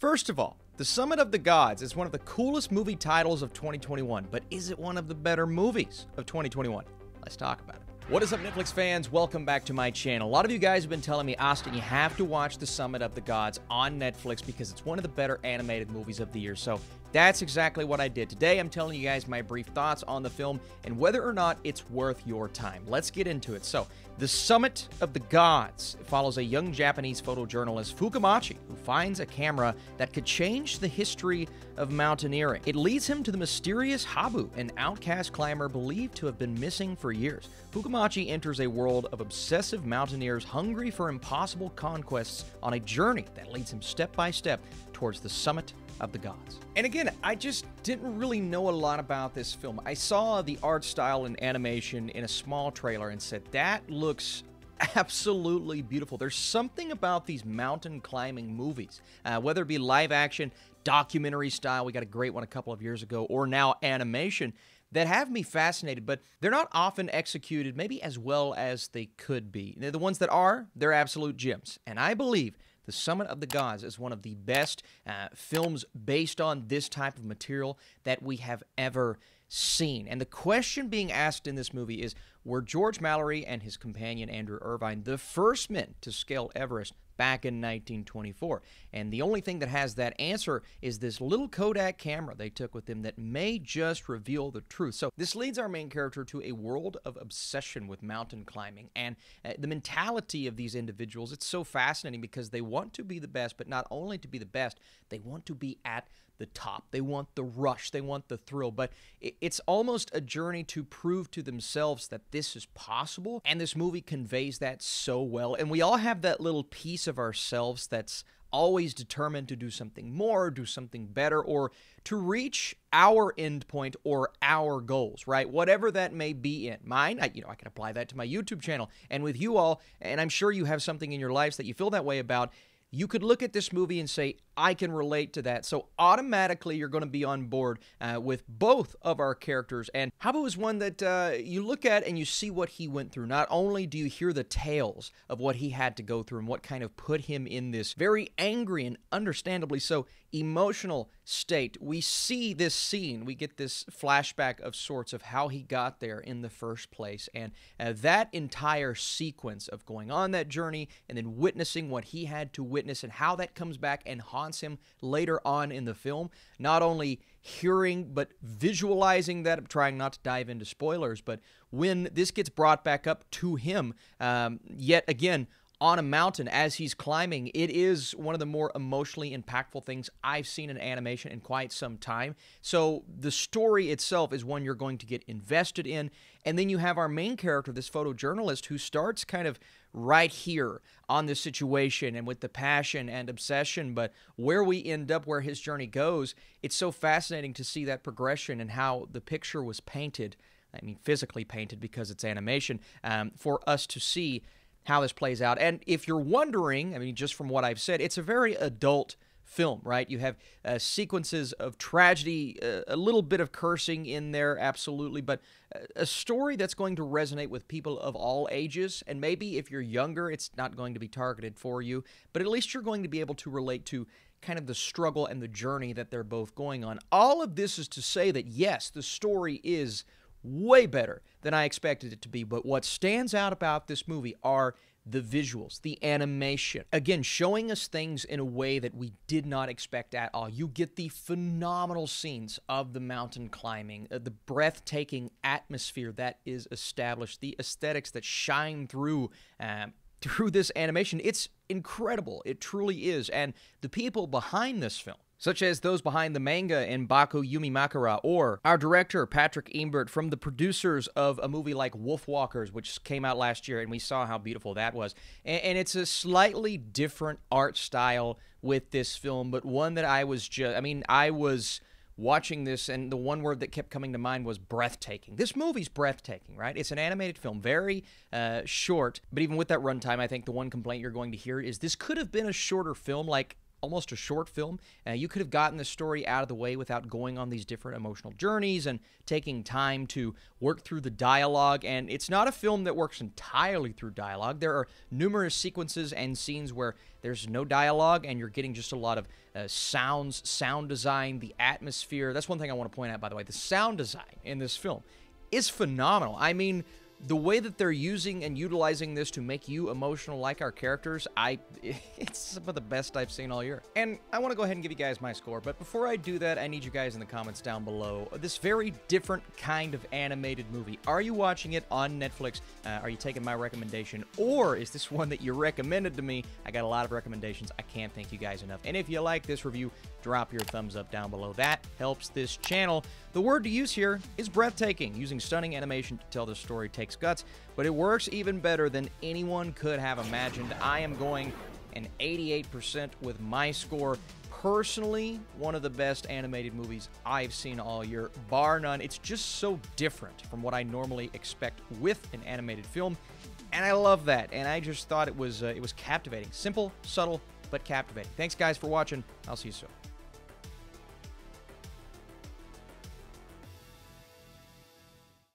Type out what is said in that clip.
First of all, The Summit of the Gods is one of the coolest movie titles of 2021, but is it one of the better movies of 2021? Let's talk about it. What is up, Netflix fans? Welcome back to my channel. A lot of you guys have been telling me, Austin, you have to watch The Summit of the Gods on Netflix because it's one of the better animated movies of the year. So that's exactly what I did. Today, I'm telling you guys my brief thoughts on the film and whether or not it's worth your time. Let's get into it. So, The Summit of the Gods follows a young Japanese photojournalist, Fukamachi, who finds a camera that could change the history of mountaineering. It leads him to the mysterious Habu, an outcast climber believed to have been missing for years. Fukamachi enters a world of obsessive mountaineers hungry for impossible conquests on a journey that leads him step by step towards the summit of the gods. And again, I just didn't really know a lot about this film. I saw the art style and animation in a small trailer and said, that looks absolutely beautiful. There's something about these mountain climbing movies, whether it be live action, documentary style, we got a great one a couple of years ago, or now animation, that have me fascinated, but they're not often executed maybe as well as they could be. The ones that are, they're absolute gems. And I believe The Summit of the Gods is one of the best films based on this type of material that we have ever seen. And the question being asked in this movie is, were George Mallory and his companion Andrew Irvine the first men to scale Everest back in 1924? And the only thing that has that answer is this little Kodak camera they took with them that may just reveal the truth. So this leads our main character to a world of obsession with mountain climbing, and the mentality of these individuals, it's so fascinating because they want to be the best, but not only to be the best, they want to be at the top. They want the rush. They want the thrill. But it's almost a journey to prove to themselves that this is possible. And this movie conveys that so well. And we all have that little piece of ourselves that's always determined to do something more, do something better, or to reach our end point or our goals, right? Whatever that may be in. Mine, I can apply that to my YouTube channel. And with you all, and I'm sure you have something in your lives that you feel that way about, you could look at this movie and say, I can relate to that. So automatically you're going to be on board with both of our characters. And Habu is one that you look at and you see what he went through. Not only do you hear the tales of what he had to go through and what kind of put him in this very angry and understandably so emotional state. We see this scene. We get this flashback of sorts of how he got there in the first place. And that entire sequence of going on that journey and then witnessing what he had to witness and how that comes back and haunts him later on in the film. Not only hearing, but visualizing that. I'm trying not to dive into spoilers, but when this gets brought back up to him, yet again, on a mountain as he's climbing, it is one of the more emotionally impactful things I've seen in animation in quite some time. So the story itself is one you're going to get invested in. And then you have our main character, this photojournalist, who starts kind of right here on this situation and with the passion and obsession. But where we end up, where his journey goes, it's so fascinating to see that progression and how the picture was painted. I mean, physically painted because it's animation, for us to see how this plays out. And if you're wondering, I mean, just from what I've said, it's a very adult film, right? You have sequences of tragedy, a little bit of cursing in there, absolutely, but a story that's going to resonate with people of all ages. And maybe if you're younger, it's not going to be targeted for you, but at least you're going to be able to relate to kind of the struggle and the journey that they're both going on. All of this is to say that, yes, the story is way better than I expected it to be, but what stands out about this movie are the visuals, the animation. Again, showing us things in a way that we did not expect at all. You get the phenomenal scenes of the mountain climbing, the breathtaking atmosphere that is established, the aesthetics that shine through this animation. It's incredible. It truly is. And the people behind this film, such as those behind the manga in Baku Yumimakara, or our director, Patrick Imbert, from the producers of a movie like Wolfwalkers, which came out last year, and we saw how beautiful that was. And it's a slightly different art style with this film, but one that I was watching this, and the one word that kept coming to mind was breathtaking. This movie's breathtaking, right? It's an animated film, very short, but even with that runtime, I think the one complaint you're going to hear is this could have been a shorter film, like almost a short film. You could have gotten the story out of the way without going on these different emotional journeys and taking time to work through the dialogue. And it's not a film that works entirely through dialogue. There are numerous sequences and scenes where there's no dialogue and you're getting just a lot of sounds, sound design, the atmosphere. That's one thing I want to point out, by the way. The sound design in this film is phenomenal. I mean, the way that they're using and utilizing this to make you emotional like our characters, it's some of the best I've seen all year. And I want to go ahead and give you guys my score, but before I do that, I need you guys in the comments down below. This very different kind of animated movie. Are you watching it on Netflix? Are you taking my recommendation? Or is this one that you recommended to me? I got a lot of recommendations. I can't thank you guys enough. And if you like this review, drop your thumbs up down below. That helps this channel. The word to use here is breathtaking. Using stunning animation to tell this story takes guts, but it works even better than anyone could have imagined. I am going an 88% with my score. Personally, one of the best animated movies I've seen all year, bar none. It's just so different from what I normally expect with an animated film, and I love that. And I just thought it was captivating. Simple, subtle, but captivating. Thanks, guys, for watching. I'll see you soon.